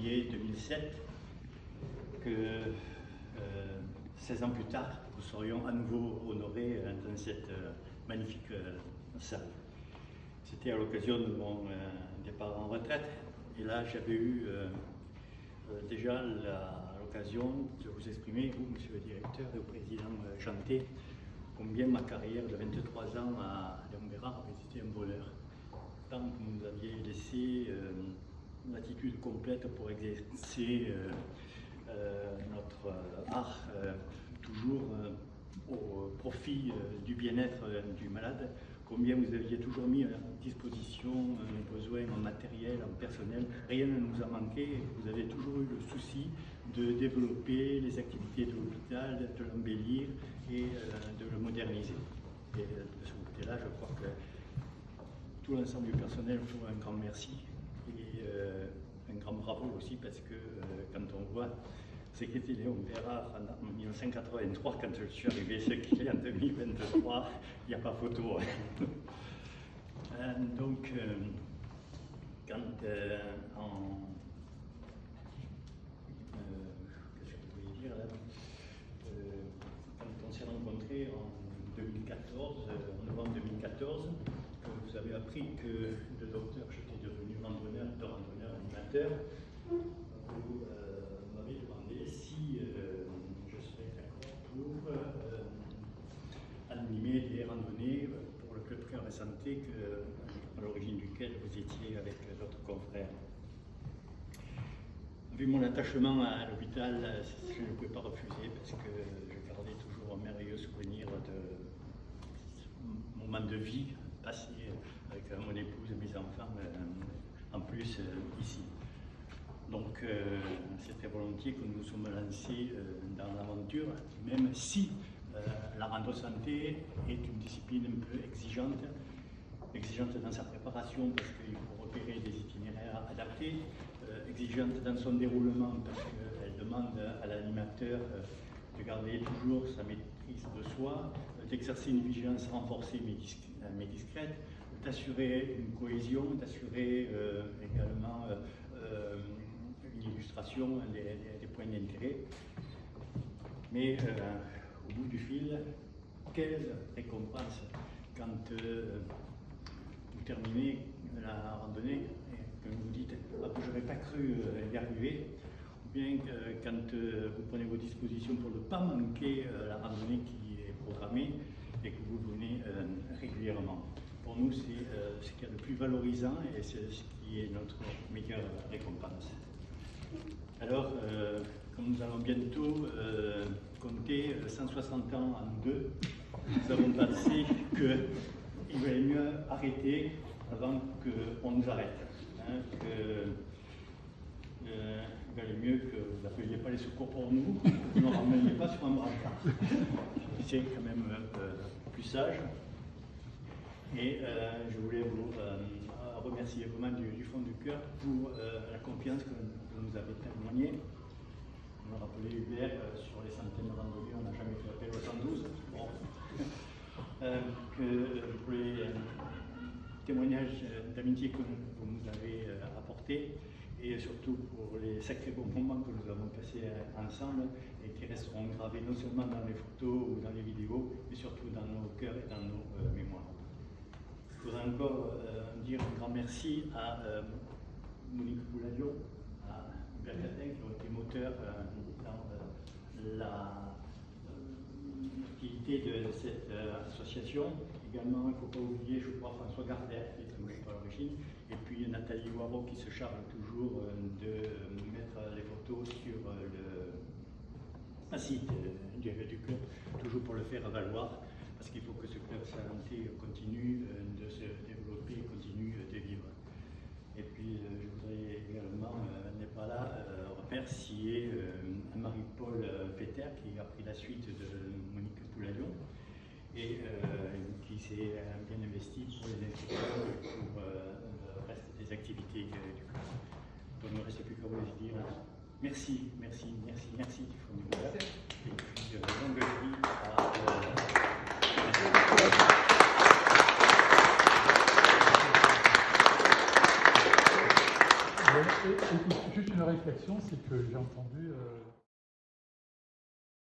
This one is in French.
janvier 2007 que 16 ans plus tard, nous serions à nouveau honorés dans cette magnifique salle. C'était à l'occasion de mon départ en retraite, et là j'avais eu déjà l'occasion de vous exprimer, vous, monsieur le directeur et au président Janté, combien ma carrière de 23 ans à Léon Bérard avait été un bonheur. Tant que vous nous aviez laissé une attitude complète pour exercer notre art, toujours au profit du bien-être du malade, combien vous aviez toujours mis à disposition nos besoins en matériel, en personnel. Rien ne nous a manqué. Vous avez toujours eu le souci de développer les activités de l'hôpital, de l'embellir et de le moderniser. Et de ce côté-là, je crois que tout l'ensemble du personnel vous doit un grand merci et un grand bravo aussi, parce que quand on voit ce qu'était Léon Bérard en 1983, quand je suis arrivé, ce qu'il est en 2023, il n'y a pas photo. Donc, quand qu'est-ce que je voulais dire là, quand on s'est rencontrés en 2014, en novembre 2014, vous avez appris que le docteur, j'étais devenu randonneur animateur. Vous m'avez demandé si je serais d'accord pour animer des randonnées pour le club Cœur et Santé, à l'origine duquel vous étiez avec d'autres confrères. Vu mon attachement à l'hôpital, je ne pouvais pas refuser, parce que je gardais toujours un merveilleux souvenir de moments de vie passés avec mon épouse et mes enfants, en plus ici. Donc c'était volontiers que nous nous sommes lancés dans l'aventure, même si la rando santé est une discipline un peu exigeante dans sa préparation, parce qu'il faut repérer des itinéraires adaptés, exigeante dans son déroulement, parce qu'elle demande à l'animateur de garder toujours sa maîtrise de soi, d'exercer une vigilance renforcée mais discrète, d'assurer une cohésion, d'assurer également une illustration des points d'intérêt. Mais au bout du fil, quelle récompense quand vous terminez la randonnée et que vous dites ah, que je n'aurais pas cru y arriver, ou bien quand vous prenez vos dispositions pour ne pas manquer la randonnée qui est programmée et que vous venez régulièrement. Pour nous, c'est ce qu'il y a de plus valorisant et c'est ce qui est notre meilleure récompense. Alors, comme nous allons bientôt compter 160 ans en deux, nous avons pensé qu'il valait mieux arrêter avant qu'on nous arrête. Hein, il valait mieux que vous n'appeliez pas les secours pour nous, que vous ne rameniez pas sur un brancard. C'est quand même plus sage. Et je voulais vous remercier vraiment du fond du cœur pour la confiance que vous nous avez témoignée. Vous me rappelez Hubert, sur les centaines de randonnées, on n'a jamais fait appel au 112. Bon. Pour les témoignages d'amitié que vous nous avez apportés, et surtout pour les sacrés bons moments que nous avons passés ensemble et qui resteront gravés non seulement dans les photos ou dans les vidéos, mais surtout dans nos cœurs et dans nos mémoires. Je voudrais encore dire un grand merci à Monique Bouladion, à Hubert Catin, qui ont été moteurs dans l'activité de cette association. Également, il ne faut pas oublier, je crois, François Gardel, qui est à l'origine, et puis Nathalie Loireau, qui se charge toujours de mettre les photos sur le site du club, toujours pour le faire valoir, parce qu'il faut que ce club santé continue de se développer, continue de vivre. Et puis, je voudrais également, n'est pas là, remercier Marie-Paul Peter, qui a pris la suite de Monique Pouladion, et qui s'est bien investi pour les inscriptions et pour le reste des activités du club. Donc, il ne me reste plus qu'à vous dire merci, merci, merci, merci du fond du cœur. Et puis, longue vie à... Écoute, juste une réflexion, c'est que j'ai entendu